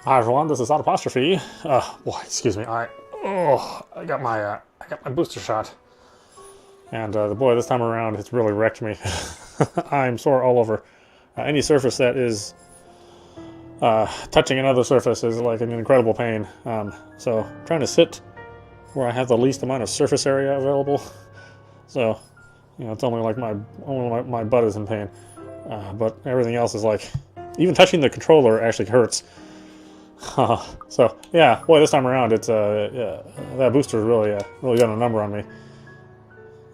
Hi everyone, this is audap. Boy, excuse me. I got my booster shot, and the boy this time around it's really wrecked me. I'm sore all over. Any surface that is touching another surface is like an incredible pain. So trying to sit where I have the least amount of surface area available. So it's only like my butt is in pain, but everything else is like, even touching the controller actually hurts. So yeah, boy, this time around it's that booster really done a number on me.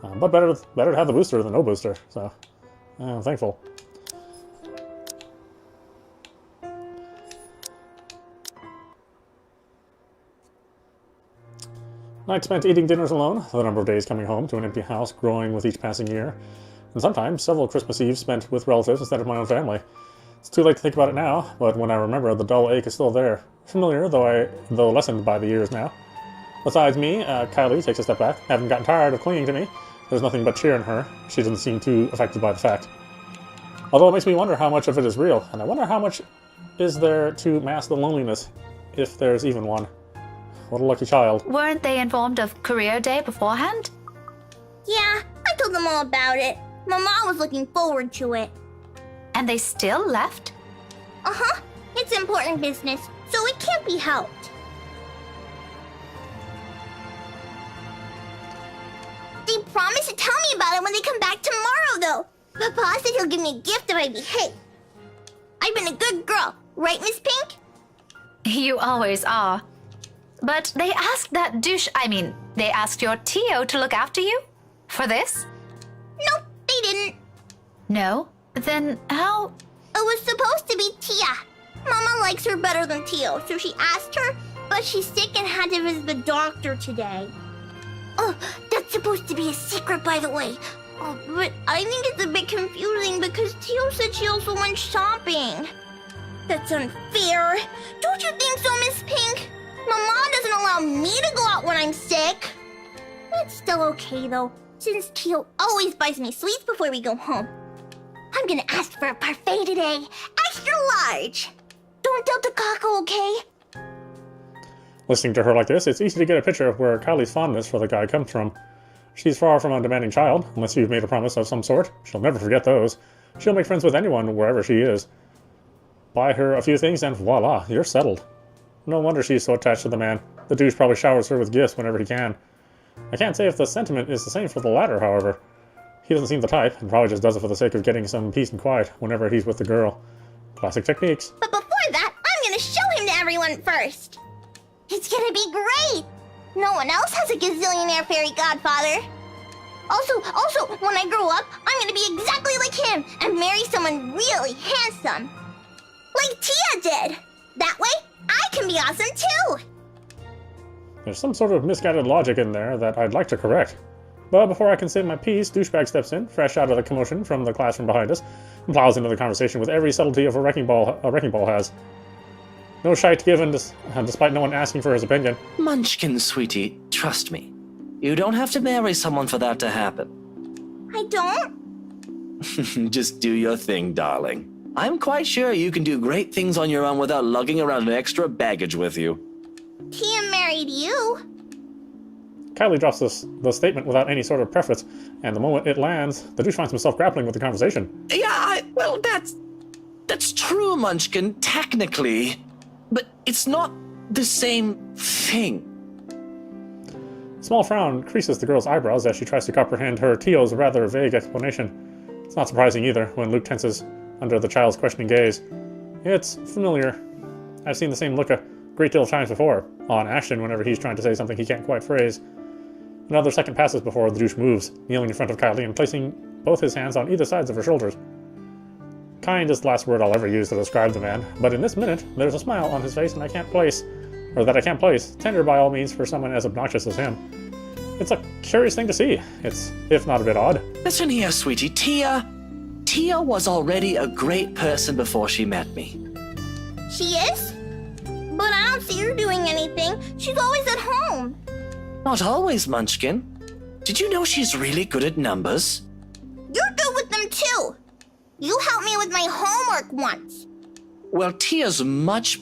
But better to have the booster than no booster. So I'm thankful. Night spent eating dinners alone, the number of days coming home to an empty house growing with each passing year, and sometimes several Christmas Eves spent with relatives instead of my own family. It's too late to think about it now, but when I remember, the dull ache is still there. Familiar, though lessened by the years now. Besides me, Kylie takes a step back. Having gotten tired of clinging to me, there's nothing but cheer in her. She doesn't seem too affected by the fact. Although it makes me wonder how much of it is real, and I wonder how much is there to mask the loneliness, if there's even one. What a lucky child. Weren't they informed of career day beforehand? Yeah, I told them all about it. Mama was looking forward to it. And they still left? Uh-huh. It's important business, so it can't be helped. They promised to tell me about it when they come back tomorrow, though. Papa said he'll give me a gift if I behave. I've been a good girl, right, Miss Pink? You always are. But they asked they asked your Tio to look after you? For this? Nope, they didn't. No? Then how? It was supposed to be Tia. Mama likes her better than Tio, so she asked her, but she's sick and had to visit the doctor today. Oh, that's supposed to be a secret, by the way. Oh, but I think it's a bit confusing because Tio said she also went shopping. That's unfair. Don't you think so, Miss Pink? Mama doesn't allow me to go out when I'm sick. It's still okay, though, since Tio always buys me sweets before we go home. I'm gonna ask for a parfait today. Extra large. Don't tell Takako, okay? Listening to her like this, it's easy to get a picture of where Kylie's fondness for the guy comes from. She's far from a demanding child, unless you've made a promise of some sort. She'll never forget those. She'll make friends with anyone, wherever she is. Buy her a few things and voila, you're settled. No wonder she's so attached to the man. The douche probably showers her with gifts whenever he can. I can't say if the sentiment is the same for the latter, however. He doesn't seem the type, and probably just does it for the sake of getting some peace and quiet whenever he's with the girl. Classic techniques. But before that, I'm gonna show him to everyone first. It's gonna be great. No one else has a gazillionaire fairy godfather. Also, when I grow up, I'm gonna be exactly like him and marry someone really handsome. Like Tia did. That way, I can be awesome too. There's some sort of misguided logic in there that I'd like to correct. But before I can say my piece, douchebag steps in, fresh out of the commotion from the classroom behind us, and plows into the conversation with every subtlety of a wrecking ball has. No shite given, despite no one asking for his opinion. Munchkin, sweetie, trust me. You don't have to marry someone for that to happen. I don't? Just do your thing, darling. I'm quite sure you can do great things on your own without lugging around an extra baggage with you. Tia married you. Kylie drops the statement without any sort of preface, and the moment it lands, the douche finds himself grappling with the conversation. Yeah, that's true, Munchkin, technically. But it's not the same thing. A small frown creases the girl's eyebrows as she tries to comprehend her Tio's rather vague explanation. It's not surprising either when Luke tenses under the child's questioning gaze. It's familiar. I've seen the same look a great deal of times before, on Ashton whenever he's trying to say something he can't quite phrase. Another second passes before the douche moves, kneeling in front of Kylie and placing both his hands on either sides of her shoulders. Kind is the last word I'll ever use to describe the man, but in this minute, there's a smile on his face that I can't place. Tender by all means for someone as obnoxious as him. It's a curious thing to see. It's, if not a bit odd. Listen here, sweetie. Tia was already a great person before she met me. She is? But I don't see her doing anything. She's always at home. Not always, Munchkin. Did you know she's really good at numbers? You're good with them too. You helped me with my homework once. Well, Tia's much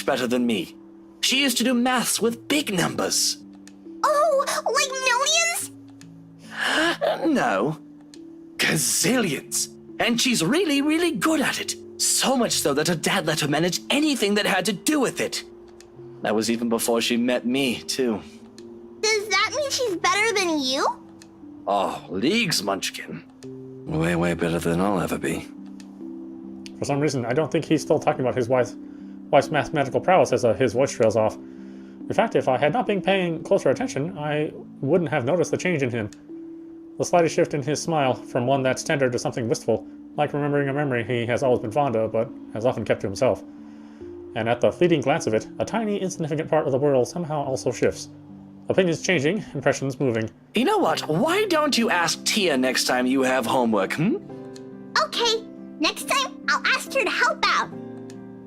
better than me. She used to do maths with big numbers. Oh, like millions? No. Gazillions. And she's really good at it. So much so that her dad let her manage anything that had to do with it. That was even before she met me, too. Does that mean she's better than you? Oh, leagues, Munchkin. Way better than I'll ever be. For some reason, I don't think he's still talking about his wife's mathematical prowess as his voice trails off. In fact, if I had not been paying closer attention, I wouldn't have noticed the change in him. The slightest shift in his smile from one that's tender to something wistful, like remembering a memory he has always been fond of, but has often kept to himself. And at the fleeting glance of it, a tiny, insignificant part of the world somehow also shifts. Opinions changing, impressions moving. You know what? Why don't you ask Tia next time you have homework, Okay, next time I'll ask her to help out.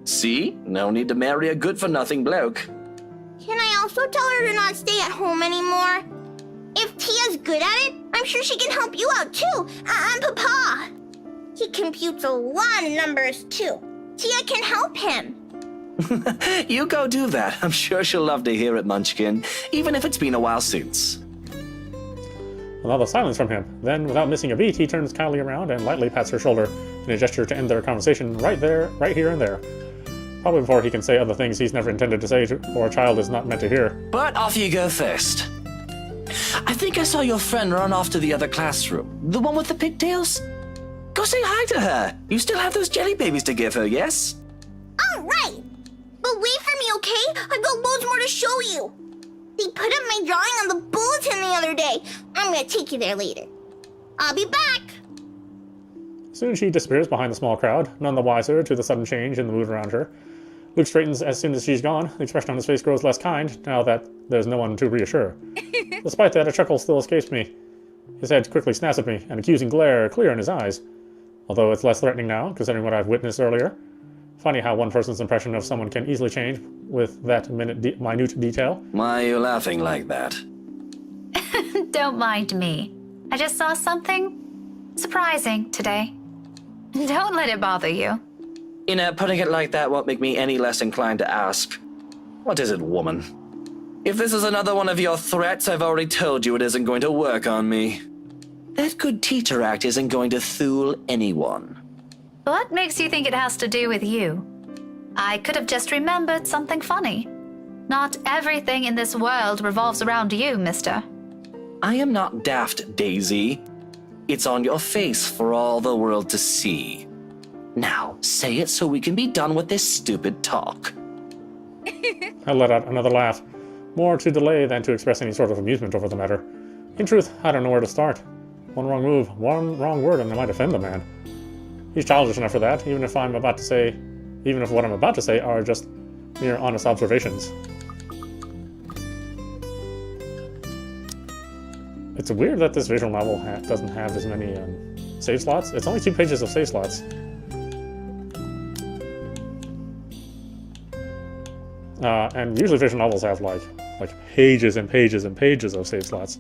See? No need to marry a good-for-nothing bloke. Can I also tell her to not stay at home anymore? If Tia's good at it, I'm sure she can help you out too. And Papa. He computes a lot of numbers too. Tia can help him. You go do that. I'm sure she'll love to hear it, Munchkin, even if it's been a while since. Another silence from him. Then, without missing a beat, he turns Kylie around and lightly pats her shoulder in a gesture to end their conversation right here and there. Probably before he can say other things he's never intended to say or a child is not meant to hear. But off you go first. I think I saw your friend run off to the other classroom. The one with the pigtails? Go say hi to her. You still have those jelly babies to give her, yes? All right. But wait for me, okay? I've got loads more to show you. They put up my drawing on the bulletin the other day. I'm gonna take you there later. I'll be back. Soon she disappears behind the small crowd, none the wiser to the sudden change in the mood around her. Luke straightens as soon as she's gone. The expression on his face grows less kind, now that there's no one to reassure. Despite that, a chuckle still escapes me. His head quickly snaps at me, an accusing glare clear in his eyes. Although it's less threatening now, considering what I've witnessed earlier. Funny how one person's impression of someone can easily change with that minute detail. Why are you laughing like that? Don't mind me. I just saw something surprising today. Don't let it bother you. You know, putting it like that won't make me any less inclined to ask. What is it, woman? If this is another one of your threats, I've already told you it isn't going to work on me. That good teacher act isn't going to fool anyone. What makes you think it has to do with you? I could have just remembered something funny. Not everything in this world revolves around you, mister. I am not daft, Daisy. It's on your face for all the world to see. Now, say it so we can be done with this stupid talk. I let out another laugh, more to delay than to express any sort of amusement over the matter. In truth, I don't know where to start. One wrong move, one wrong word, and I might offend the man. He's childish enough for that, even if what I'm about to say are just mere honest observations. It's weird that this visual novel doesn't have as many save slots. It's only 2 pages of save slots. And usually visual novels have like pages and pages and pages of save slots.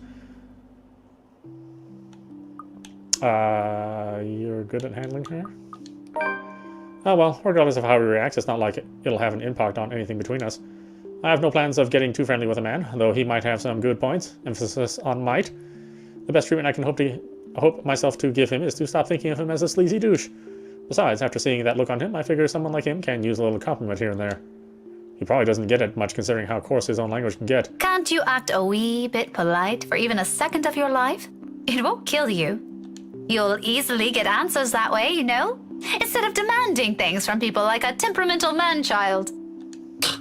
You're good at handling her? Oh well, regardless of how he reacts, it's not like it'll have an impact on anything between us. I have no plans of getting too friendly with a man, though he might have some good points. Emphasis on might. The best treatment I can hope myself to give him is to stop thinking of him as a sleazy douche. Besides, after seeing that look on him, I figure someone like him can use a little compliment here and there. He probably doesn't get it much considering how coarse his own language can get. Can't you act a wee bit polite for even a second of your life? It won't kill you. You'll easily get answers that way, you know? Instead of demanding things from people like a temperamental man-child.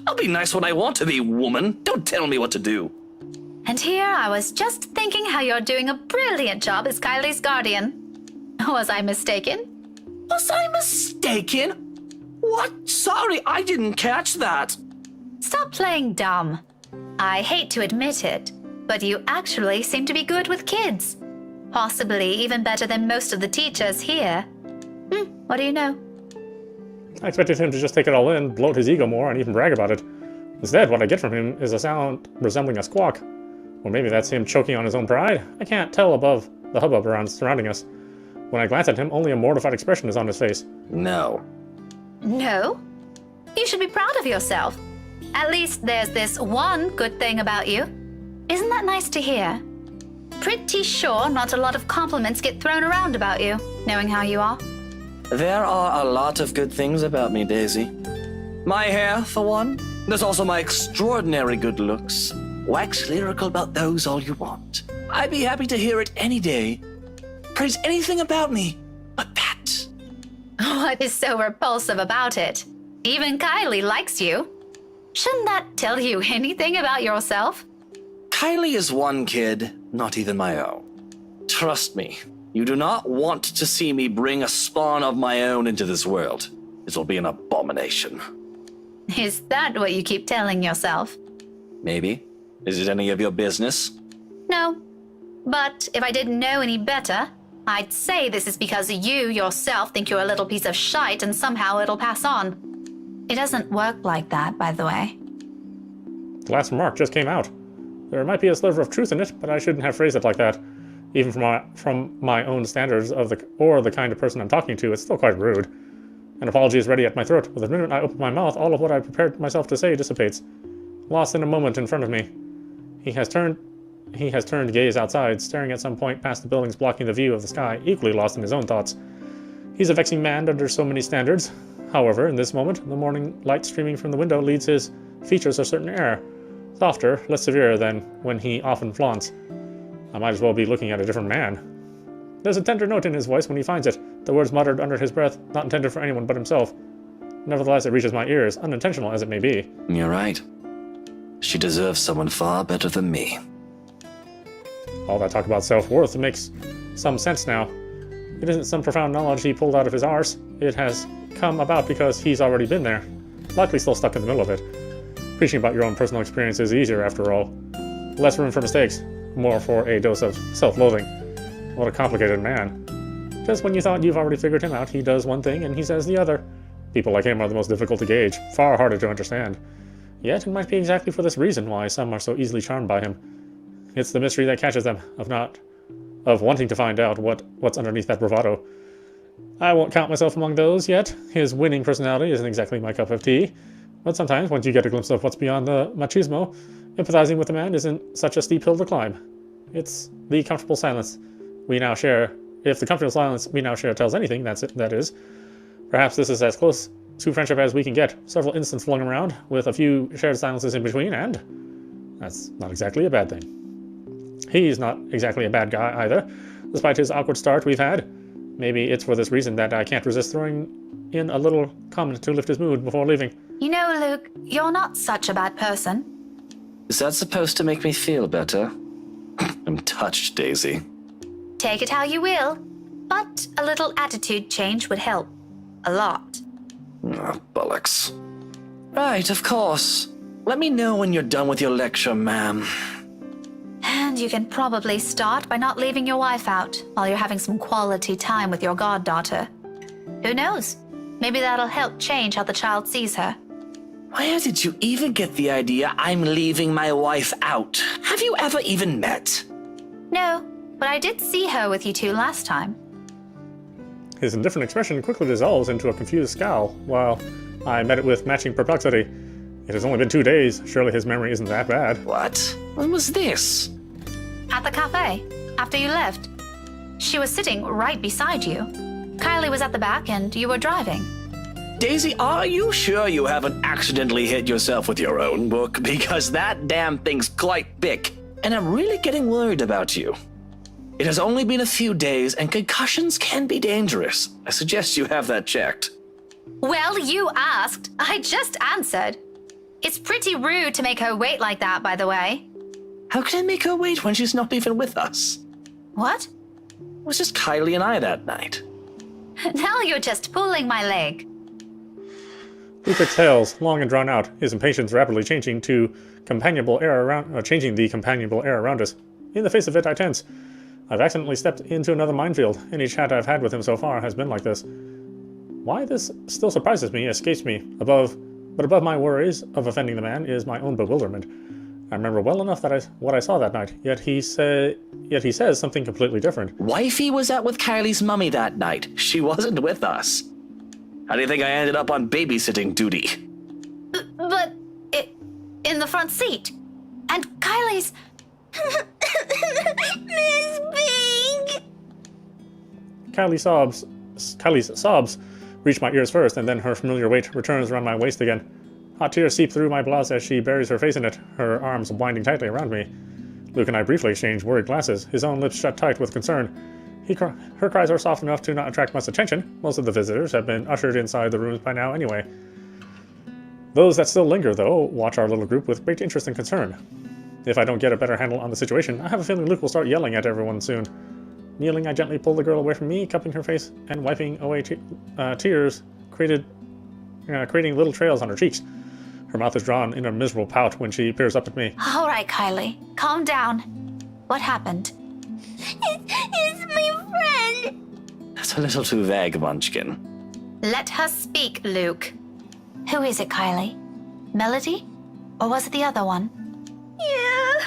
I'll be nice when I want to be, woman. Don't tell me what to do. And here I was just thinking how you're doing a brilliant job as Kylie's guardian. Was I mistaken? Was I mistaken? What? Sorry, I didn't catch that. Stop playing dumb. I hate to admit it, but you actually seem to be good with kids. Possibly even better than most of the teachers here. What do you know? I expected him to just take it all in, bloat his ego more, and even brag about it. Instead, what I get from him is a sound resembling a squawk. Or maybe that's him choking on his own pride. I can't tell above the hubbub around surrounding us. When I glance at him, only a mortified expression is on his face. No. No? You should be proud of yourself. At least there's this one good thing about you. Isn't that nice to hear? Pretty sure not a lot of compliments get thrown around about you, knowing how you are. There are a lot of good things about me, Daisy. My hair, for one. There's also my extraordinary good looks. Wax lyrical about those all you want. I'd be happy to hear it any day. Praise anything about me but that. What is so repulsive about it? Even Kylie likes you. Shouldn't that tell you anything about yourself? Kylie is one kid, not even my own. Trust me, you do not want to see me bring a spawn of my own into this world. It will be an abomination. Is that what you keep telling yourself? Maybe. Is it any of your business? No. But if I didn't know any better, I'd say this is because you yourself think you're a little piece of shite and somehow it'll pass on. It doesn't work like that, by the way. The last remark just came out. There might be a sliver of truth in it, but I shouldn't have phrased it like that. Even from my own standards of the kind of person I'm talking to, it's still quite rude. An apology is ready at my throat, but the minute I open my mouth, all of what I prepared myself to say dissipates. Lost in a moment in front of me. He has turned to gaze outside, staring at some point past the buildings blocking the view of the sky, equally lost in his own thoughts. He's a vexing man under so many standards. However, in this moment, the morning light streaming from the window leads his features a certain air. Softer, less severe than when he often flaunts. I might as well be looking at a different man. There's a tender note in his voice when he finds it, the words muttered under his breath, not intended for anyone but himself. Nevertheless, it reaches my ears, unintentional as it may be. You're right. She deserves someone far better than me. All that talk about self-worth makes some sense now. It isn't some profound knowledge he pulled out of his arse. It has come about because he's already been there, likely still stuck in the middle of it. Preaching about your own personal experience is easier after all. Less room for mistakes, more for a dose of self-loathing. What a complicated man. Just when you thought you've already figured him out, he does one thing and he says the other. People like him are the most difficult to gauge, far harder to understand. Yet it might be exactly for this reason why some are so easily charmed by him. It's the mystery that catches them, of wanting to find out what's underneath that bravado. I won't count myself among those yet. His winning personality isn't exactly my cup of tea. But sometimes, once you get a glimpse of what's beyond the machismo, empathizing with a man isn't such a steep hill to climb. It's the comfortable silence we now share. If the comfortable silence we now share tells anything, that is. Perhaps this is as close to friendship as we can get. Several instants flung around, with a few shared silences in between, and that's not exactly a bad thing. He's not exactly a bad guy either, despite his awkward start we've had. Maybe it's for this reason that I can't resist throwing in a little comment to lift his mood before leaving. You know, Luke, you're not such a bad person. Is that supposed to make me feel better? I'm touched, Daisy. Take it how you will, but a little attitude change would help. A lot. Bollocks. Right, of course. Let me know when you're done with your lecture, ma'am. And you can probably start by not leaving your wife out while you're having some quality time with your goddaughter. Who knows? Maybe that'll help change how the child sees her. Where did you even get the idea I'm leaving my wife out? Have you ever even met? No, but I did see her with you two last time. His indifferent expression quickly dissolves into a confused scowl, while I met it with matching perplexity. It has only been 2 days. Surely his memory isn't that bad. What? When was this? At the cafe, after you left. She was sitting right beside you. Kylie was at the back and you were driving. Daisy, are you sure you haven't accidentally hit yourself with your own book? Because that damn thing's quite big, and I'm really getting worried about you. It has only been a few days, and concussions can be dangerous. I suggest you have that checked. Well, you asked. I just answered. It's pretty rude to make her wait like that, by the way. How can I make her wait when she's not even with us? What? It was just Kylie and I that night. Now you're just pulling my leg. Luke exhales, long and drawn out, his impatience rapidly changing the companionable air around us. In the face of it, I tense. I've accidentally stepped into another minefield. Any chat I've had with him so far has been like this. Why this still surprises me escapes me. But above my worries of offending the man is my own bewilderment. I remember well enough what I saw that night, yet he says something completely different. Wifey was out with Kylie's mummy that night. She wasn't with us. How do you think I ended up on babysitting duty? But in the front seat. And Kylie's... Miss Pink! Kylie's sobs reach my ears first, and then her familiar weight returns around my waist again. Hot tears seep through my blouse as she buries her face in it, her arms winding tightly around me. Luke and I briefly exchange worried glances, his own lips shut tight with concern. Her cries are soft enough to not attract much attention. Most of the visitors have been ushered inside the rooms by now anyway. Those that still linger, though, watch our little group with great interest and concern. If I don't get a better handle on the situation, I have a feeling Luke will start yelling at everyone soon. Kneeling, I gently pull the girl away from me, cupping her face and wiping away tears, creating little trails on her cheeks. Her mouth is drawn in a miserable pout when she peers up at me. All right, Kylie. Calm down. What happened? It's my friend! That's a little too vague, Munchkin. Let her speak, Luke. Who is it, Kylie? Melody? Or was it the other one? Yeah.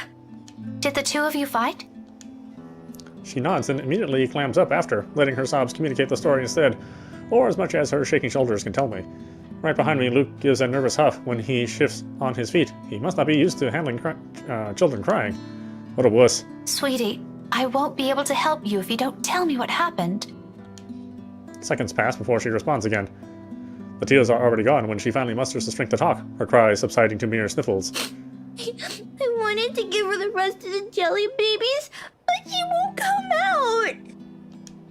Did the two of you fight? She nods and immediately clams up after, letting her sobs communicate the story instead, or as much as her shaking shoulders can tell me. Right behind me, Luke gives a nervous huff when he shifts on his feet. He must not be used to handling children crying. What a wuss. Sweetie, I won't be able to help you if you don't tell me what happened. Seconds pass before she responds again. The tears are already gone when she finally musters the strength to talk, her cries subsiding to mere sniffles. I wanted to give her the rest of the jelly babies, but she won't come out.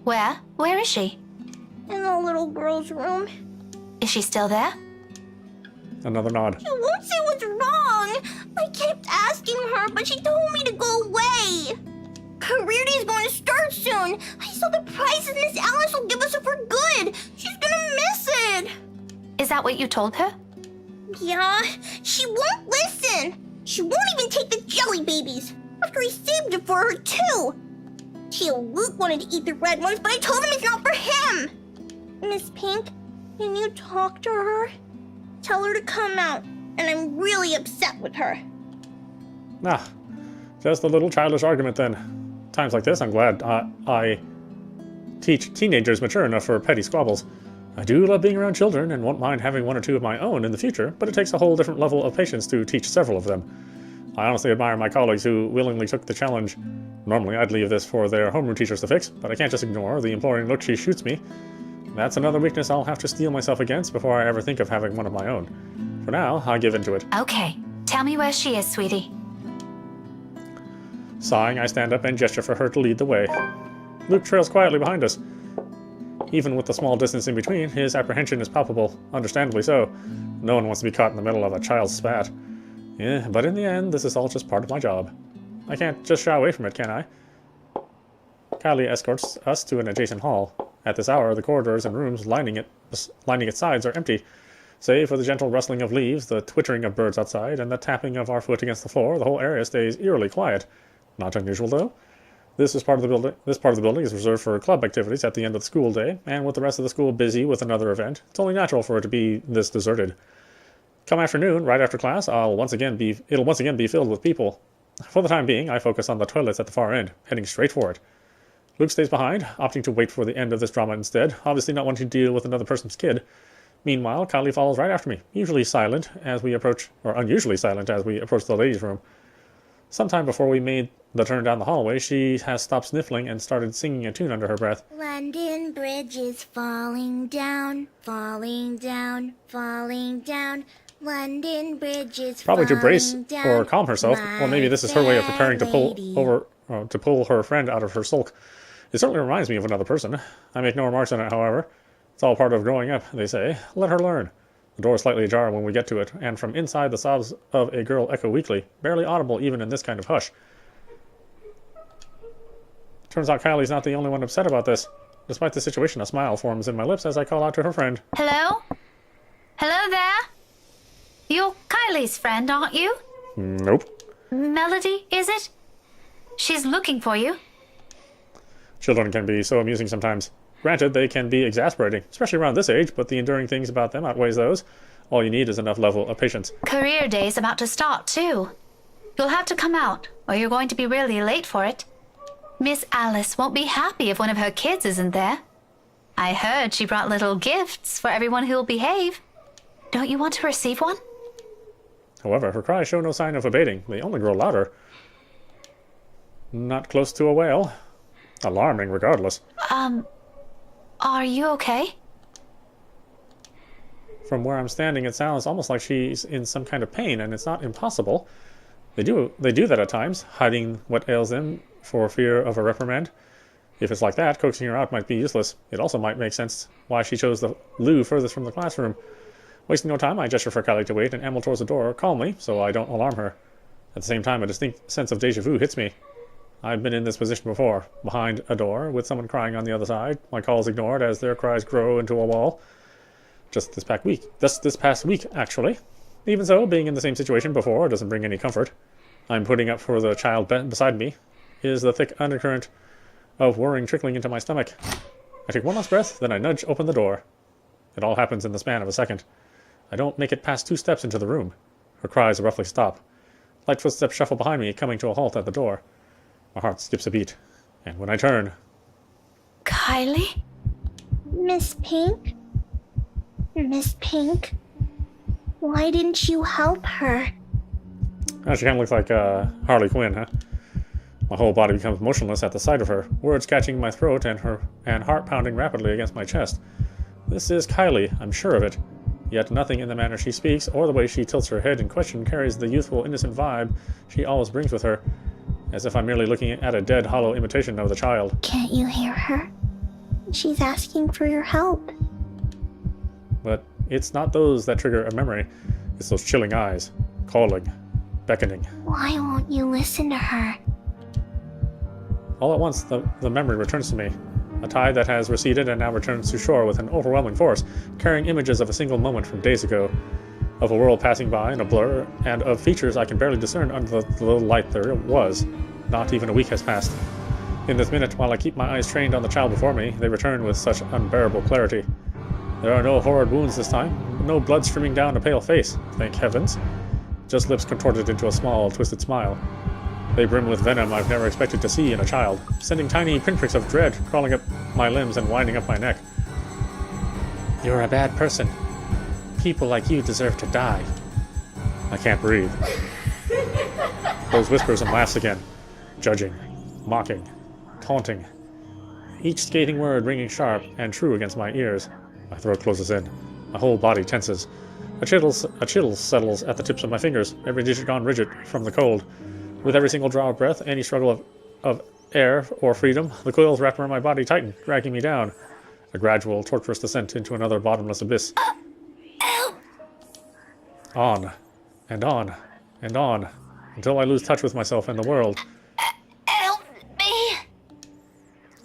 Where? Where is she? In the little girl's room. Is she still there? Another nod. She won't say what's wrong. I kept asking her, but she told me to go away. Career day's going to start soon. I saw the prizes Miss Alice will give us for good. She's gonna miss it. Is that what you told her? Yeah, she won't listen. She won't even take the jelly babies. After I saved it for her, too. Tio Luke wanted to eat the red ones, but I told him it's not for him. Miss Pink, can you talk to her? Tell her to come out, and I'm really upset with her. Ah, just a little childish argument then. Times like this, I'm glad I teach teenagers mature enough for petty squabbles. I do love being around children and won't mind having one or two of my own in the future, but it takes a whole different level of patience to teach several of them. I honestly admire my colleagues who willingly took the challenge. Normally, I'd leave this for their homeroom teachers to fix, but I can't just ignore the imploring look she shoots me. That's another weakness I'll have to steel myself against before I ever think of having one of my own. For now, I give in to it. Okay. Tell me where she is, sweetie. Sighing, I stand up and gesture for her to lead the way. Luke trails quietly behind us. Even with the small distance in between, his apprehension is palpable, understandably so. No one wants to be caught in the middle of a child's spat. Yeah, but in the end, this is all just part of my job. I can't just shy away from it, can I? Kylie escorts us to an adjacent hall. At this hour, the corridors and rooms lining its sides are empty. Save for the gentle rustling of leaves, the twittering of birds outside, and the tapping of our foot against the floor, the whole area stays eerily quiet. Not unusual, though. This part of the building is reserved for club activities at the end of the school day, and with the rest of the school busy with another event, it's only natural for it to be this deserted. Come afternoon, right after class, it'll once again be filled with people. For the time being, I focus on the toilets at the far end, heading straight for it. Luke stays behind, opting to wait for the end of this drama instead, obviously not wanting to deal with another person's kid. Meanwhile, Kylie follows right after me, unusually silent as we approach the ladies' room. Sometime before we made The turn down the hallway, she has stopped sniffling and started singing a tune under her breath. London Bridge is falling down, falling down, falling down. London Bridge is Probably to brace down, or calm herself. Or maybe this is her way of preparing to pull her friend out of her sulk. It certainly reminds me of another person. I make no remarks on it, however. It's all part of growing up, they say. Let her learn. The door is slightly ajar when we get to it, and from inside the sobs of a girl echo weakly, barely audible even in this kind of hush. Turns out Kylie's not the only one upset about this. Despite the situation, a smile forms in my lips as I call out to her friend. Hello? Hello there? You're Kylie's friend, aren't you? Nope. Melody, is it? She's looking for you. Children can be so amusing sometimes. Granted, they can be exasperating, especially around this age, but the enduring things about them outweighs those. All you need is enough level of patience. Career day's about to start, too. You'll have to come out, or you're going to be really late for it. Miss Alice won't be happy if one of her kids isn't there. I heard she brought little gifts for everyone who'll behave. Don't you want to receive one? However, her cries show no sign of abating. They only grow louder. Not close to a whale. Alarming, regardless. Are you okay? From where I'm standing, it sounds almost like she's in some kind of pain, and it's not impossible. They do that at times, hiding what ails them for fear of a reprimand. If it's like that, coaxing her out might be useless. It also might make sense why she chose the loo furthest from the classroom. Wasting no time, I gesture for Kylie to wait and amble towards the door calmly so I don't alarm her. At the same time, a distinct sense of deja vu hits me. I've been in this position before, behind a door, with someone crying on the other side, my calls ignored as their cries grow into a wall. Just this past week, actually. Even so, being in the same situation before doesn't bring any comfort. I'm putting up for the child beside me. Is the thick undercurrent of worrying trickling into my stomach. I take one last breath, then I nudge open the door. It all happens in the span of a second. I don't make it past 2 steps into the room. Her cries roughly stop. Light footsteps shuffle behind me, coming to a halt at the door. My heart skips a beat, and when I turn... Kylie? Miss Pink? Miss Pink? Why didn't you help her? She kind of looks like Harley Quinn, huh? My whole body becomes motionless at the sight of her, words catching my throat and heart pounding rapidly against my chest. This is Kylie, I'm sure of it. Yet nothing in the manner she speaks or the way she tilts her head in question carries the youthful, innocent vibe she always brings with her, as if I'm merely looking at a dead, hollow imitation of the child. Can't you hear her? She's asking for your help. But it's not those that trigger a memory. It's those chilling eyes, calling, beckoning. Why won't you listen to her? All at once, the memory returns to me. A tide that has receded and now returns to shore with an overwhelming force, carrying images of a single moment from days ago, of a world passing by in a blur, and of features I can barely discern under the little light there was. Not even a week has passed. In this minute, while I keep my eyes trained on the child before me, they return with such unbearable clarity. There are no horrid wounds this time, no blood streaming down a pale face, thank heavens. Just lips contorted into a small, twisted smile. They brim with venom I've never expected to see in a child, sending tiny pinpricks of dread crawling up my limbs and winding up my neck. You're a bad person. People like you deserve to die. I can't breathe. Those whispers and laughs again. Judging, mocking, taunting. Each scathing word ringing sharp and true against my ears. My throat closes in. My whole body tenses. A chill settles at the tips of my fingers, every digit gone rigid from the cold. With every single draw of breath, any struggle of air or freedom, the coils wrapped around my body tighten, dragging me down. A gradual, torturous descent into another bottomless abyss. On, and on, and on, until I lose touch with myself and the world. Help me!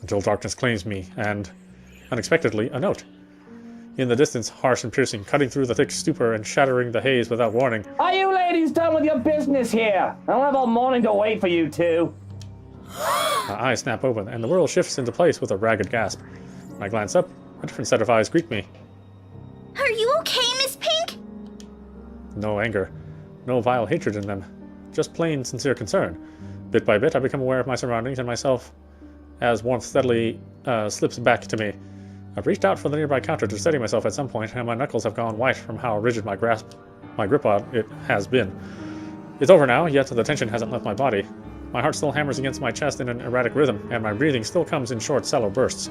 Until darkness claims me, and, unexpectedly, a note. In the distance, harsh and piercing, cutting through the thick stupor and shattering the haze without warning. Are you ladies done with your business here? I don't have all morning to wait for you two. My eyes snap open, and the world shifts into place with a ragged gasp. When I glance up, a different set of eyes greet me. Are you okay, Miss Pink? No anger, no vile hatred in them, just plain, sincere concern. Bit by bit, I become aware of my surroundings and myself as warmth steadily slips back to me. I've reached out for the nearby counter to steady myself at some point, and my knuckles have gone white from how rigid my grip on it has been. It's over now, yet the tension hasn't left my body. My heart still hammers against my chest in an erratic rhythm, and my breathing still comes in short, shallow bursts.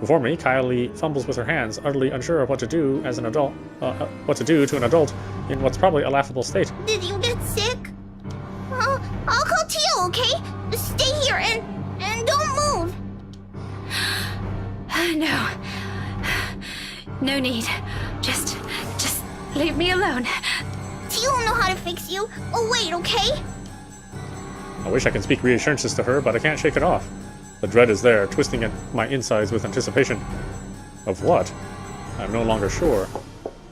Before me, Kylie fumbles with her hands, utterly unsure of what to do as an adult, to an adult in what's probably a laughable state. Did you get sick? I'll call Tio, okay? Just stay here and don't move. No. No need. Just leave me alone. Tio will know how to fix you. Oh, wait, okay? I wish I could speak reassurances to her, but I can't shake it off. The dread is there, twisting at my insides with anticipation. Of what? I'm no longer sure.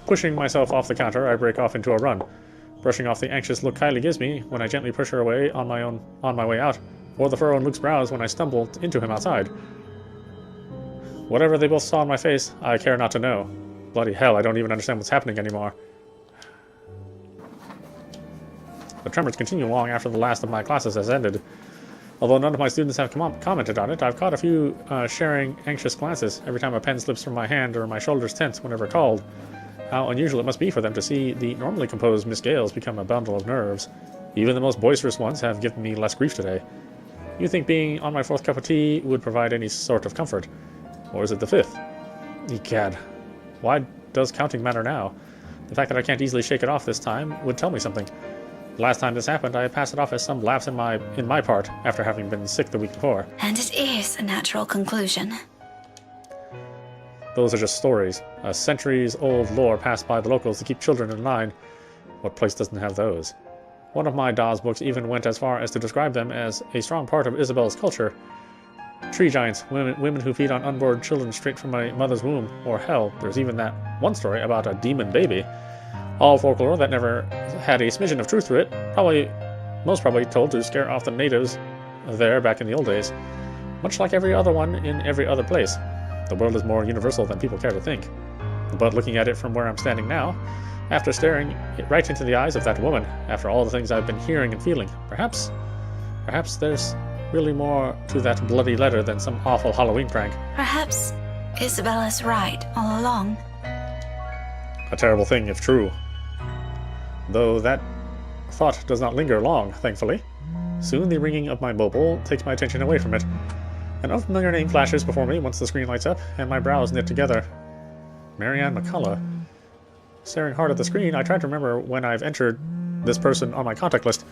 Pushing myself off the counter, I break off into a run, brushing off the anxious look Kylie gives me when I gently push her away on my way out, or the furrow in Luke's brows when I stumble into him outside. Whatever they both saw on my face, I care not to know. Bloody hell, I don't even understand what's happening anymore. The tremors continue long after the last of my classes has ended. Although none of my students have commented on it, I've caught a few sharing anxious glances every time a pen slips from my hand or my shoulders tense whenever called. How unusual it must be for them to see the normally composed Miss Gales become a bundle of nerves. Even the most boisterous ones have given me less grief today. You think being on my fourth cup of tea would provide any sort of comfort? Or is it the fifth? Egad. Why does counting matter now? The fact that I can't easily shake it off this time would tell me something. The last time this happened, I passed it off as some lapse in my part after having been sick the week before. And it is a natural conclusion. Those are just stories. A centuries-old lore passed by the locals to keep children in line. What place doesn't have those? One of my Dawes books even went as far as to describe them as a strong part of Isabel's culture. Tree giants, women who feed on unborn children straight from a mother's womb, or hell, there's even that one story about a demon baby. All folklore that never had a smidgen of truth to it, most probably told to scare off the natives there back in the old days. Much like every other one in every other place. The world is more universal than people care to think. But looking at it from where I'm standing now, after staring right into the eyes of that woman, after all the things I've been hearing and feeling, perhaps there's really more to that bloody letter than some awful Halloween prank. Perhaps Isabella's right all along. A terrible thing if true. Though that thought does not linger long, thankfully. Soon the ringing of my mobile takes my attention away from it. An unfamiliar name flashes before me once the screen lights up, and my brows knit together. Marianne McCullough. Staring hard at the screen, I try to remember when I've entered this person on my contact list.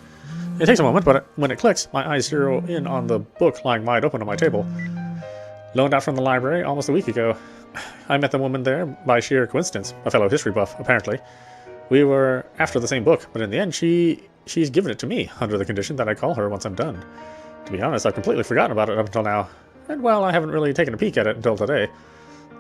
It takes a moment, but when it clicks, my eyes zero in on the book lying wide open on my table. Loaned out from the library almost a week ago. I met the woman there by sheer coincidence, a fellow history buff, apparently. We were after the same book, but in the end she's given it to me, under the condition that I call her once I'm done. To be honest, I've completely forgotten about it up until now, and well, I haven't really taken a peek at it until today.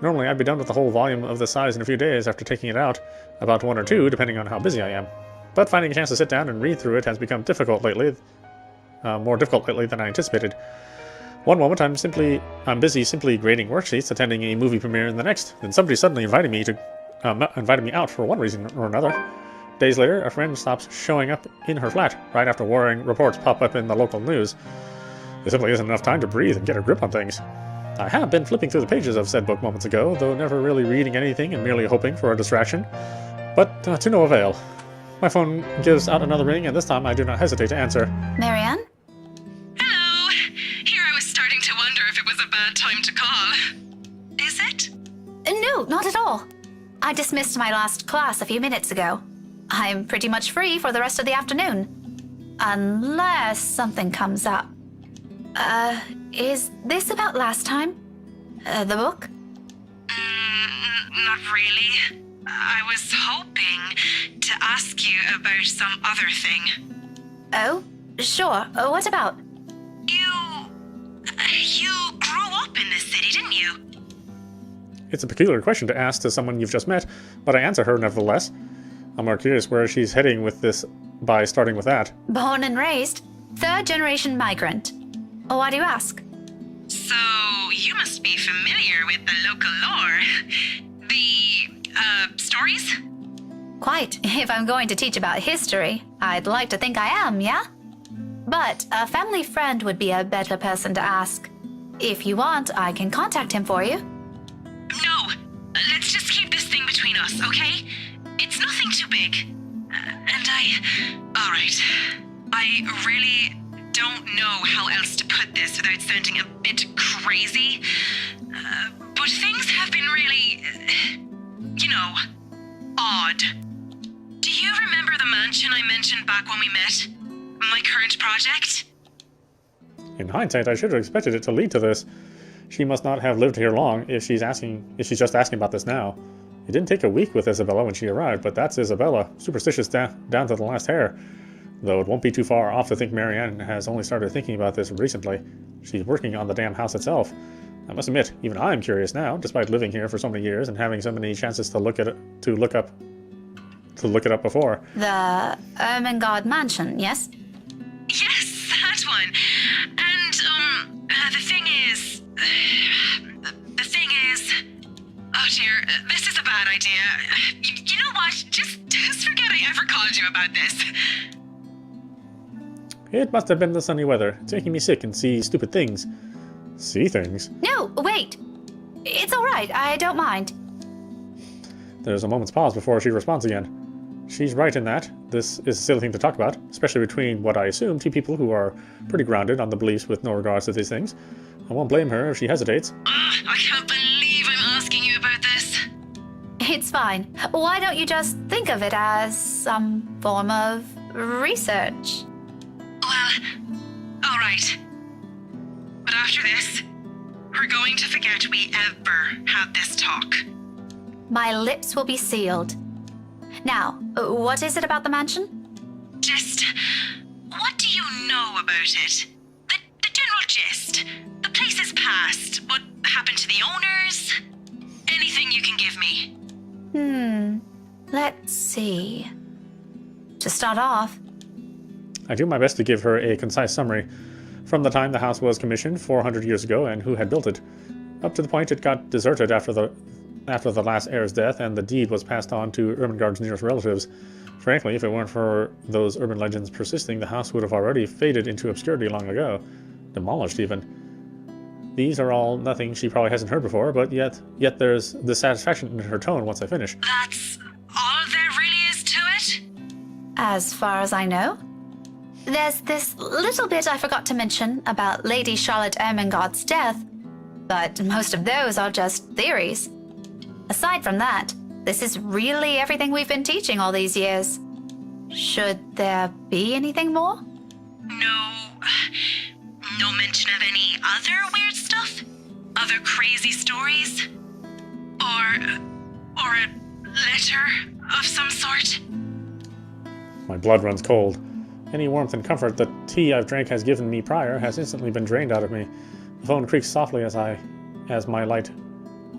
Normally I'd be done with the whole volume of this size in a few days after taking it out, about 1 or 2, depending on how busy I am. But finding a chance to sit down and read through it has become more difficult lately than I anticipated. One moment I'm busy simply grading worksheets, attending a movie premiere, and the next, then somebody suddenly invited me out for one reason or another. Days later, a friend stops showing up in her flat, right after worrying reports pop up in the local news. There simply isn't enough time to breathe and get a grip on things. I have been flipping through the pages of said book moments ago, though never really reading anything and merely hoping for a distraction. But to no avail. My phone gives out another ring, and this time I do not hesitate to answer. Marianne? Hello. Here I was starting to wonder if it was a bad time to call. Is it? No, not at all. I dismissed my last class a few minutes ago. I'm pretty much free for the rest of the afternoon. Unless something comes up. Is this about last time? The book? Not really. I was hoping to ask you about some other thing. Oh, sure. What about? You grew up in this city, didn't you? It's a peculiar question to ask to someone you've just met, but I answer her nevertheless. I'm more curious where she's heading with this by starting with that. Born and raised, third-generation migrant. Why do you ask? So, you must be familiar with the local lore. The, stories? Quite. If I'm going to teach about history, I'd like to think I am, yeah? But a family friend would be a better person to ask. If you want, I can contact him for you. No, let's just keep this thing between us, okay? It's nothing too big. Alright. I really don't know how else to put this without sounding a bit crazy. But things have been really, odd. Do you remember the mansion I mentioned back when we met? My current project? In hindsight, I should have expected it to lead to this. She must not have lived here long if she's just asking about this now. It didn't take a week with Isabella when she arrived, but that's Isabella, superstitious down to the last hair. Though it won't be too far off to think Marianne has only started thinking about this recently. She's working on the damn house itself. I must admit, even I'm curious now, despite living here for so many years and having so many chances to look it up before. The Ermengarde Mansion, yes? Yes, that one. And, the thing is... Oh dear, this is a bad idea. You know what? Just forget I ever called you about this. It must have been the sunny weather. It's making me sick and see stupid things. See things? No, wait. It's all right. I don't mind. There's a moment's pause before she responds again. She's right in that. This is a silly thing to talk about, especially between what I assume two people who are pretty grounded on the beliefs with no regards to these things. I won't blame her if she hesitates. I can't believe I'm asking you about this. It's fine. Why don't you just think of it as some form of research? Well, all right. But after this, we're going to forget we ever had this talk. My lips will be sealed. Now, what is it about the mansion? Just, what do you know about it? The general gist. The place's past. What happened to the owners? Anything you can give me. Let's see. To start off, I do my best to give her a concise summary, from the time the house was commissioned 400 years ago and who had built it, up to the point it got deserted after the last heir's death and the deed was passed on to Ermengarde's nearest relatives. Frankly, if it weren't for those urban legends persisting, the house would have already faded into obscurity long ago, demolished even. These are all nothing she probably hasn't heard before, but yet there's the satisfaction in her tone once I finish. That's all there really is to it? as far as I know. There's this little bit I forgot to mention about Lady Charlotte Ermengarde's death, but most of those are just theories. Aside from that, this is really everything we've been teaching all these years. Should there be anything more? No mention of any other weird stuff? Other crazy stories? Or a letter of some sort? My blood runs cold. Any warmth and comfort the tea I've drank has given me prior has instantly been drained out of me. The phone creaks softly as my light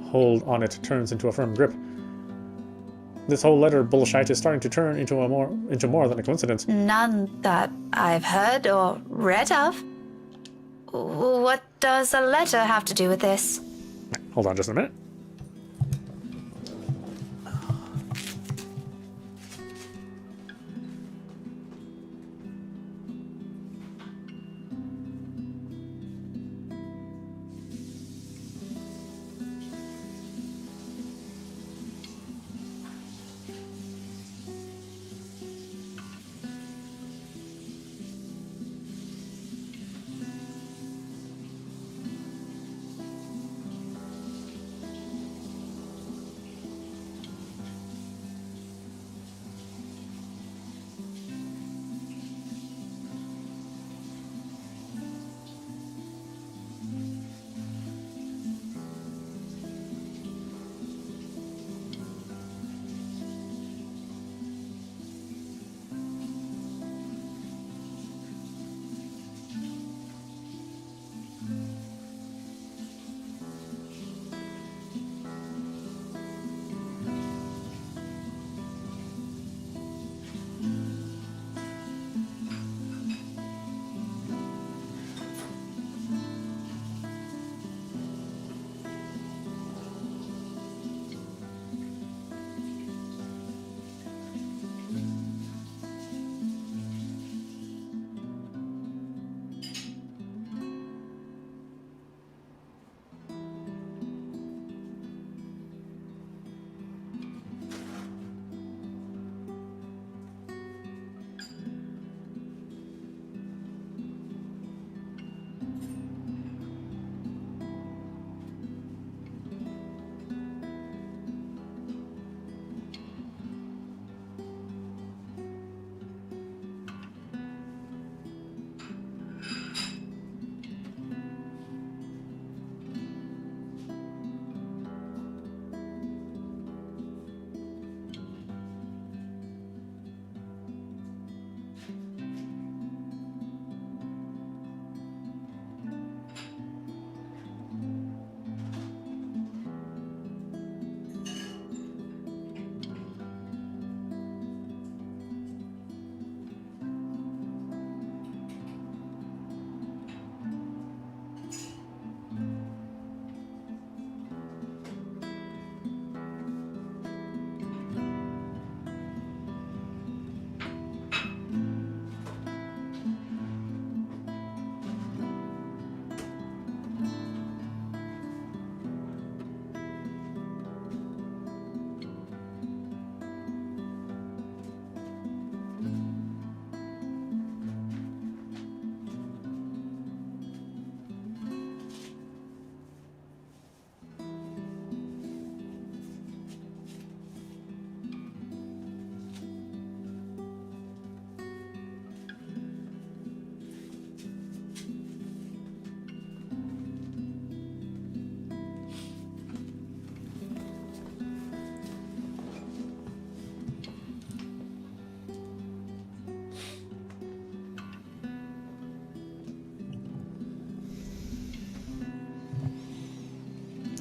hold on it turns into a firm grip. This whole letter bullshit is starting to turn into more than a coincidence. None that I've heard or read of. What does a letter have to do with this? Hold on just a minute.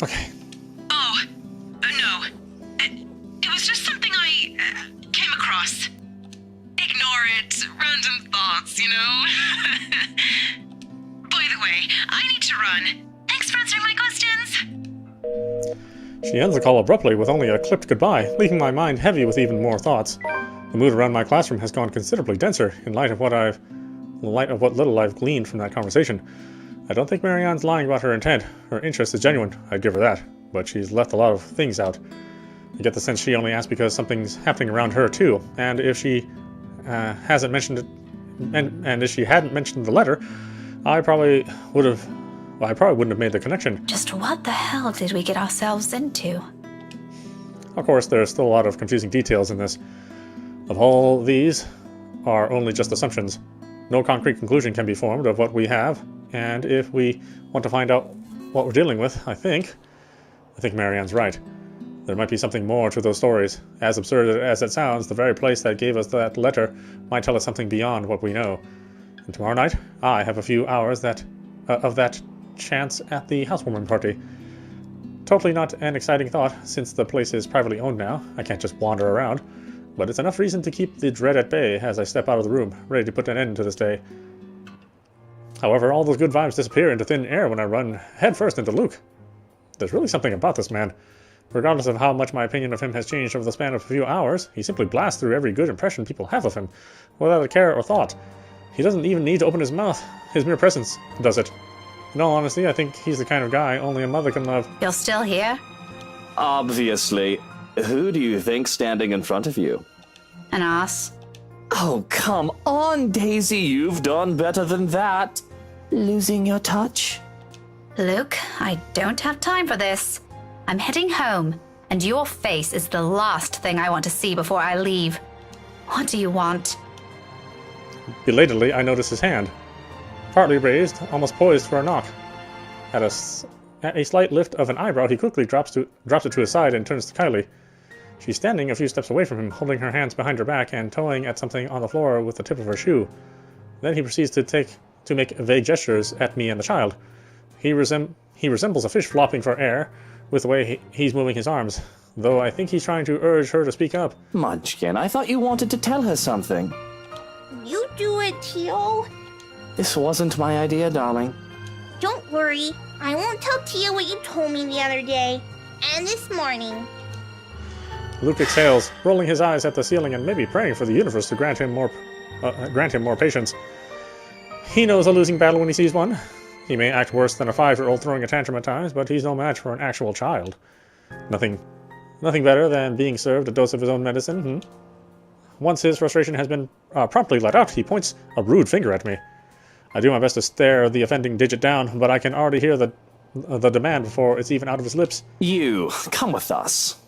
Okay. Oh, no. It was just something I came across. Ignore it. Random thoughts, you know? By the way, I need to run. Thanks for answering my questions. She ends the call abruptly with only a clipped goodbye, leaving my mind heavy with even more thoughts. The mood around my classroom has gone considerably denser in light of what little I've gleaned from that conversation. I don't think Marianne's lying about her intent. Her interest is genuine, I'd give her that, but she's left a lot of things out. I get the sense she only asked because something's happening around her too, and if she hasn't mentioned it, and if she hadn't mentioned the letter, I probably wouldn't have made the connection. Just what the hell did we get ourselves into? Of course, there's still a lot of confusing details in this. Of all these are only just assumptions. No concrete conclusion can be formed of what we have, and if we want to find out what we're dealing with, I think Marianne's right. There might be something more to those stories. As absurd as it sounds, the very place that gave us that letter might tell us something beyond what we know. And tomorrow night, I have a few hours of that chance at the housewarming party. Totally not an exciting thought, since the place is privately owned now. I can't just wander around. But it's enough reason to keep the dread at bay as I step out of the room, ready to put an end to this day. However, all those good vibes disappear into thin air when I run headfirst into Luke. There's really something about this man. Regardless of how much my opinion of him has changed over the span of a few hours, he simply blasts through every good impression people have of him, without a care or thought. He doesn't even need to open his mouth. His mere presence does it. In all honesty, I think he's the kind of guy only a mother can love. You're still here? Obviously. Who do you think's standing in front of you? An ass. Oh, come on, Daisy. You've done better than that. Losing your touch? Luke, I don't have time for this. I'm heading home, and your face is the last thing I want to see before I leave. What do you want? Belatedly, I notice his hand. Partly raised, almost poised for a knock. At a slight lift of an eyebrow, he quickly drops it to his side and turns to Kylie. She's standing a few steps away from him, holding her hands behind her back and toeing at something on the floor with the tip of her shoe. Then he proceeds to make vague gestures at me and the child. He resembles a fish flopping for air with the way he's moving his arms, though I think he's trying to urge her to speak up. Munchkin, I thought you wanted to tell her something. You do it, Tio. This wasn't my idea, darling. Don't worry. I won't tell Tia what you told me the other day. And this morning. Luke exhales, rolling his eyes at the ceiling and maybe praying for the universe to grant him more patience. He knows a losing battle when he sees one. He may act worse than a 5-year-old throwing a tantrum at times, but he's no match for an actual child. Nothing better than being served a dose of his own medicine, Once his frustration has been promptly let out, he points a rude finger at me. I do my best to stare the offending digit down, but I can already hear the demand before it's even out of his lips. You, come with us.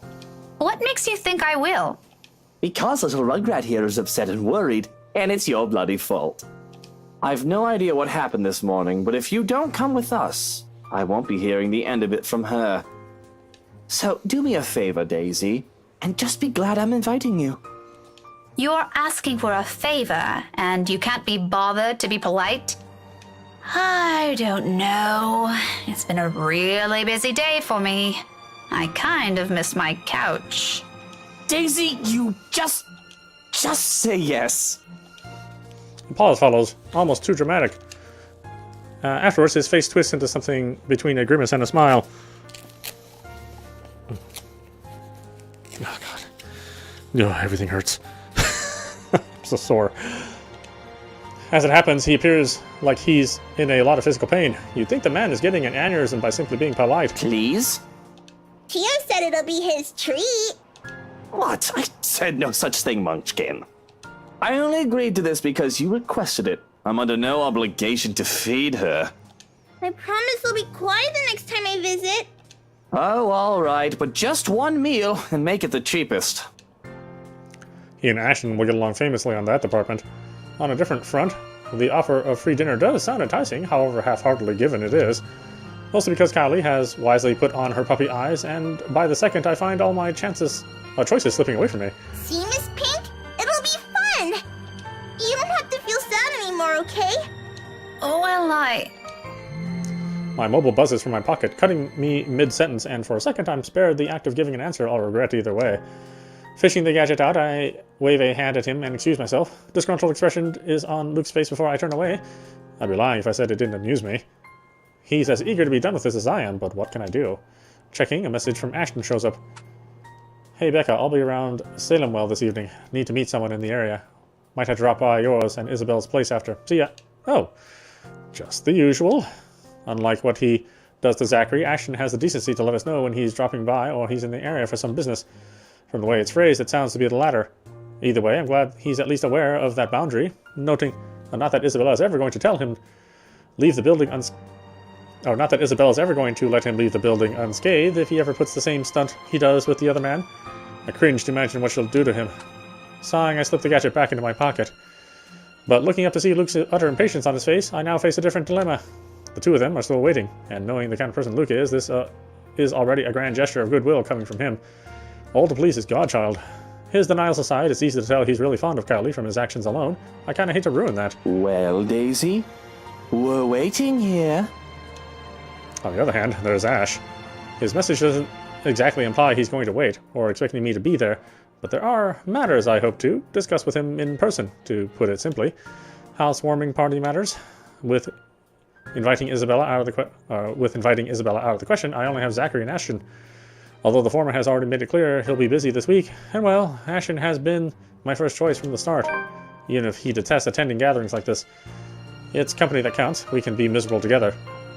What makes you think I will? Because little Rugrat here is upset and worried, and it's your bloody fault. I've no idea what happened this morning, but if you don't come with us, I won't be hearing the end of it from her. So do me a favor, Daisy, and just be glad I'm inviting you. You're asking for a favor, and you can't be bothered to be polite? I don't know. It's been a really busy day for me. I kind of miss my couch. Daisy, you just say yes. A pause follows, almost too dramatic. Afterwards, his face twists into something between a grimace and a smile. Oh, God. Oh, everything hurts. I'm so sore. As it happens, he appears like he's in a lot of physical pain. You'd think the man is getting an aneurysm by simply being polite. Please? Tia said it'll be his treat. What? I said no such thing, Munchkin. I only agreed to this because you requested it. I'm under no obligation to feed her. I promise I'll be quiet the next time I visit. Oh, all right, but just one meal and make it the cheapest. He and Ashton will get along famously on that department. On a different front, the offer of free dinner does sound enticing, however half-heartedly given it is. Mostly because Kylie has wisely put on her puppy eyes, and by the second I find all my choices slipping away from me. See, Miss Pink? It'll be fun. You don't have to feel sad anymore, okay? Oh, well, My mobile buzzes from my pocket, cutting me mid-sentence, and for a second I'm spared the act of giving an answer I'll regret either way. Fishing the gadget out, I wave a hand at him and excuse myself. Disgruntled expression is on Luke's face before I turn away. I'd be lying if I said it didn't amuse me. He's as eager to be done with this as I am, but what can I do? Checking, a message from Ashton shows up. Hey Becca, I'll be around Salemwell this evening. Need to meet someone in the area. Might have to drop by yours and Isabel's place after. See ya. Oh, just the usual. Unlike what he does to Zachary, Ashton has the decency to let us know when he's dropping by or he's in the area for some business. From the way it's phrased, it sounds to be the latter. Either way, I'm glad he's at least aware of that boundary, noting not that Isabella is ever going to tell him leave the building not that Isabella is ever going to let him leave the building unscathed if he ever puts the same stunt he does with the other man. I cringe to imagine what she'll do to him. Sighing, I slip the gadget back into my pocket. But looking up to see Luke's utter impatience on his face, I now face a different dilemma. The two of them are still waiting, and knowing the kind of person Luke is, this is already a grand gesture of goodwill coming from him. All to please his godchild. His denials aside, it's easy to tell he's really fond of Kylie from his actions alone. I kinda hate to ruin that. Well, Daisy, we're waiting here. On the other hand, there's Ash. His message doesn't exactly imply he's going to wait, or expecting me to be there, but there are matters I hope to discuss with him in person, to put it simply. Housewarming party matters. With inviting Isabella out of the question, I only have Zachary and Ashton. Although the former has already made it clear he'll be busy this week, and well, Ashton has been my first choice from the start. Even if he detests attending gatherings like this. It's company that counts. We can be miserable together.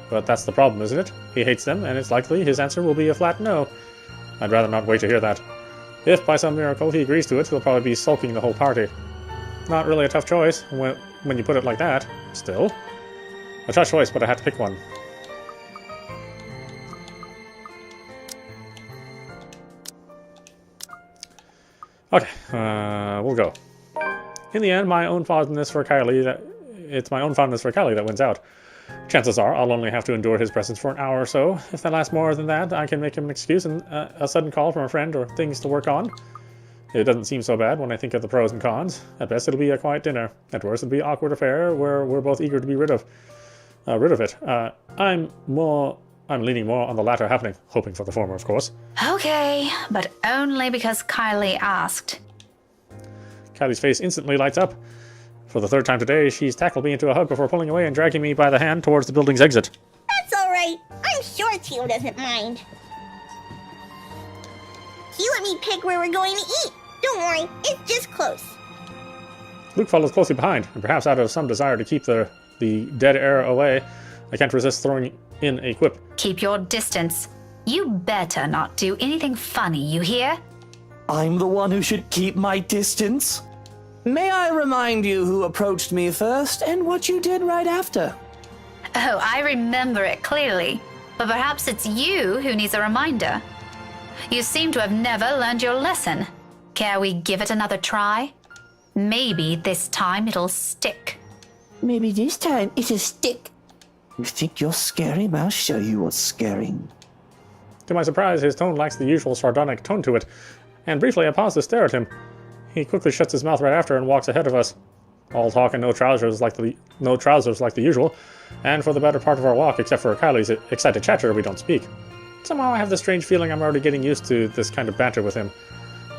But that's the problem, isn't it? He hates them, and it's likely his answer will be a flat no. I'd rather not wait to hear that. If by some miracle he agrees to it, he'll probably be sulking the whole party. Not really a tough choice, when you put it like that. Still. A tough choice, but I had to pick one. Okay, we'll go. In the end, it's my own fondness for Kylie that wins out. Chances are I'll only have to endure his presence for an hour or so. If that lasts more than that, I can make him an excuse and a sudden call from a friend or things to work on. It doesn't seem so bad when I think of the pros and cons. At best, it'll be a quiet dinner. At worst, it'll be an awkward affair where we're both eager to be rid of it. I'm leaning more on the latter happening, hoping for the former, of course. Okay, but only because Kylie asked. Kylie's face instantly lights up. For the third time today, she's tackled me into a hug before pulling away and dragging me by the hand towards the building's exit. That's alright. I'm sure Tio doesn't mind. He let me pick where we're going to eat. Don't worry, it's just close. Luke follows closely behind, and perhaps out of some desire to keep the dead air away, I can't resist throwing in a quip. Keep your distance. You better not do anything funny, you hear? I'm the one who should keep my distance. May I remind you who approached me first and what you did right after? Oh, I remember it clearly. But perhaps it's you who needs a reminder. You seem to have never learned your lesson. Care we give it another try? Maybe this time it'll stick. Maybe this time it'll stick. You think your scary mouth show you what's scaring? To my surprise, his tone lacks the usual sardonic tone to it, and briefly I pause to stare at him. He quickly shuts his mouth right after and walks ahead of us. All talk and no trousers like the usual, and for the better part of our walk, except for Kylie's excited chatter, we don't speak. Somehow I have this strange feeling I'm already getting used to this kind of banter with him.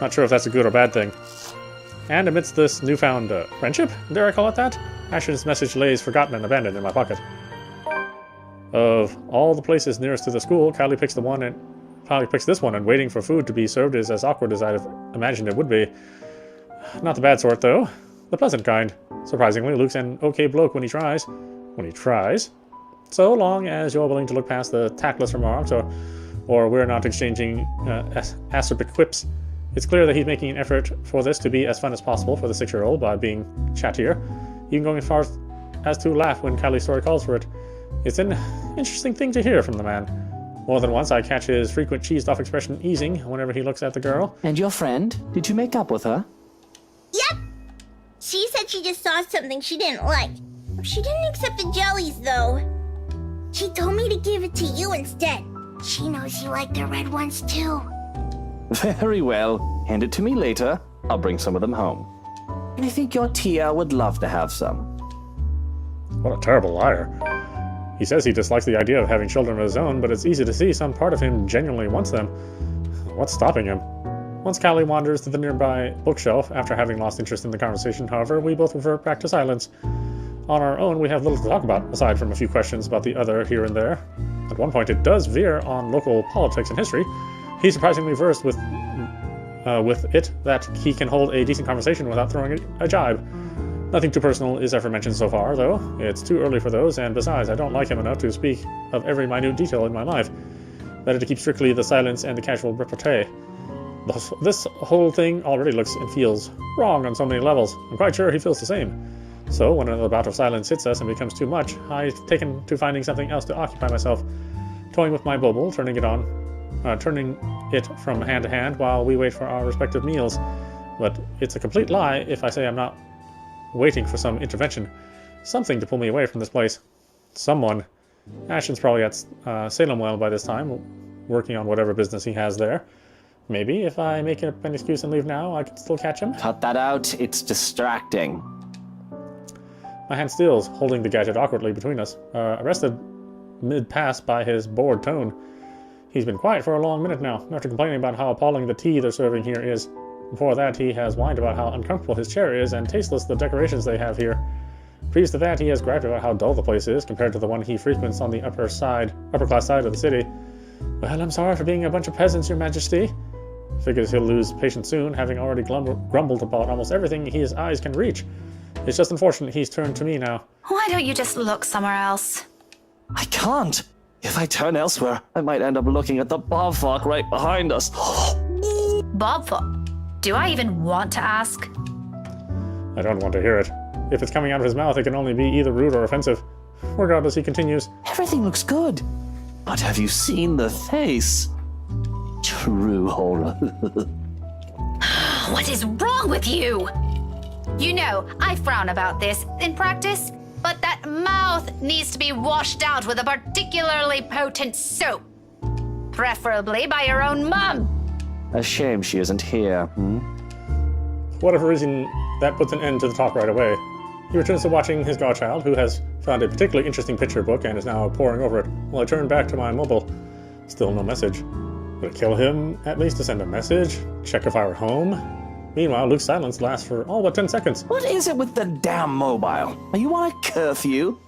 Not sure if that's a good or bad thing. And amidst this newfound friendship, dare I call it that, Ashton's message lays forgotten and abandoned in my pocket. Of all the places nearest to the school, Kylie picks this one, and waiting for food to be served is as awkward as I'd have imagined it would be. Not the bad sort, though. The pleasant kind. Surprisingly, Luke's an okay bloke when he tries. So long as you're willing to look past the tactless remarks, or we're not exchanging acerbic quips. It's clear that he's making an effort for this to be as fun as possible for the 6-year-old by being chattier, even going as far as to laugh when Kylie's story calls for it. It's an interesting thing to hear from the man. More than once I catch his frequent cheesed-off expression easing whenever he looks at the girl. And your friend? Did you make up with her? Yep. She said she just saw something she didn't like. She didn't accept the jellies, though. She told me to give it to you instead. She knows you like the red ones, too. Very well. Hand it to me later. I'll bring some of them home. I think your Tia would love to have some. What a terrible liar. He says he dislikes the idea of having children of his own, but it's easy to see some part of him genuinely wants them. What's stopping him? Once Callie wanders to the nearby bookshelf after having lost interest in the conversation, however, we both revert back to silence. On our own, we have little to talk about, aside from a few questions about the other here and there. At one point, it does veer on local politics and history. He's surprisingly versed with it that he can hold a decent conversation without throwing a jibe. Nothing too personal is ever mentioned so far, though. It's too early for those, and besides, I don't like him enough to speak of every minute detail in my life. Better to keep strictly the silence and the casual repartee. This whole thing already looks and feels wrong on so many levels. I'm quite sure he feels the same. So, when another bout of silence hits us and becomes too much, I've taken to finding something else to occupy myself, toying with my bauble, turning it from hand to hand while we wait for our respective meals. But it's a complete lie if I say I'm not waiting for some intervention, something to pull me away from this place. Someone. Ashton's probably at Salem Well by this time, working on whatever business he has there. Maybe if I make up an excuse and leave now, I could still catch him. Cut that out, it's distracting. My hand stills, holding the gadget awkwardly between us, arrested mid-pass by his bored tone. He's been quiet for a long minute now, after complaining about how appalling the tea they're serving here is. Before that, he has whined about how uncomfortable his chair is and tasteless the decorations they have here. Previous to that, he has griped about how dull the place is compared to the one he frequents on the upper-class side of the city. Well, I'm sorry for being a bunch of peasants, Your Majesty. Figures he'll lose patience soon, having already grumbled about almost everything his eyes can reach. It's just unfortunate he's turned to me now. Why don't you just look somewhere else? I can't. If I turn elsewhere, I might end up looking at the bobfuck right behind us. Bobfuck? Do I even want to ask? I don't want to hear it. If it's coming out of his mouth, it can only be either rude or offensive. Regardless, he continues. Everything looks good. But have you seen the face? True horror. What is wrong with you? You know, I frown about this in practice, but that mouth needs to be washed out with a particularly potent soap. Preferably by your own mum. A shame she isn't here, For whatever reason, that puts an end to the talk right away. He returns to watching his godchild, who has found a particularly interesting picture book and is now poring over it, while I turn back to my mobile. Still no message. Would it kill him, at least, to send a message? Check if I were home? Meanwhile, Luke's silence lasts for all but 10 seconds. What is it with the damn mobile? Are you on a curfew?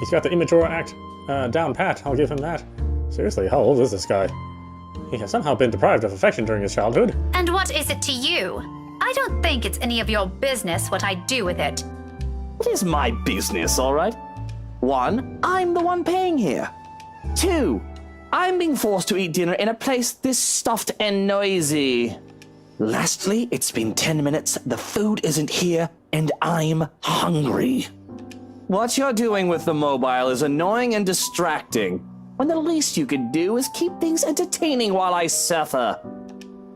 He's got the immature act down pat, I'll give him that. Seriously, how old is this guy? He has somehow been deprived of affection during his childhood. And what is it to you? I don't think it's any of your business what I do with it. It is my business, all right? 1, I'm the one paying here. 2, I'm being forced to eat dinner in a place this stuffed and noisy. Lastly, it's been 10 minutes, the food isn't here, and I'm hungry. What you're doing with the mobile is annoying and distracting, when the least you could do is keep things entertaining while I suffer.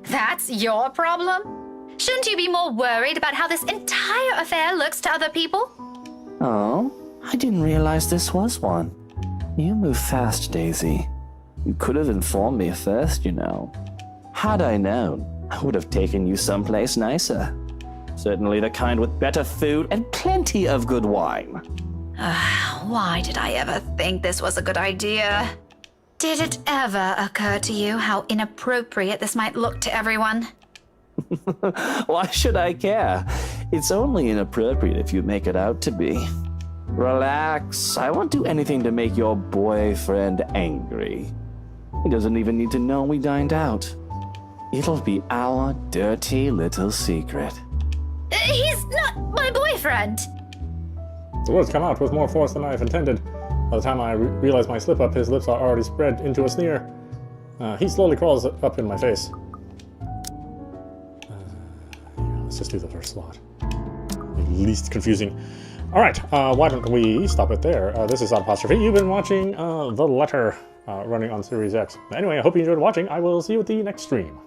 That's your problem? Shouldn't you be more worried about how this entire affair looks to other people? Oh, I didn't realize this was one. You move fast, Daisy. You could have informed me first, you know. Had I known, I would have taken you someplace nicer. Certainly the kind with better food and plenty of good wine. Why did I ever think this was a good idea? Did it ever occur to you how inappropriate this might look to everyone? Why should I care? It's only inappropriate if you make it out to be. Relax, I won't do anything to make your boyfriend angry. He doesn't even need to know we dined out. It'll be our dirty little secret. He's not my boyfriend! The words come out with more force than I have intended. By the time I realize my slip-up, his lips are already spread into a sneer. He slowly crawls up in my face. Let's just do the first slot. The least confusing. Alright, why don't we stop it there? This is Apostrophe. You've been watching The Letter, running on Series X. Anyway, I hope you enjoyed watching. I will see you at the next stream.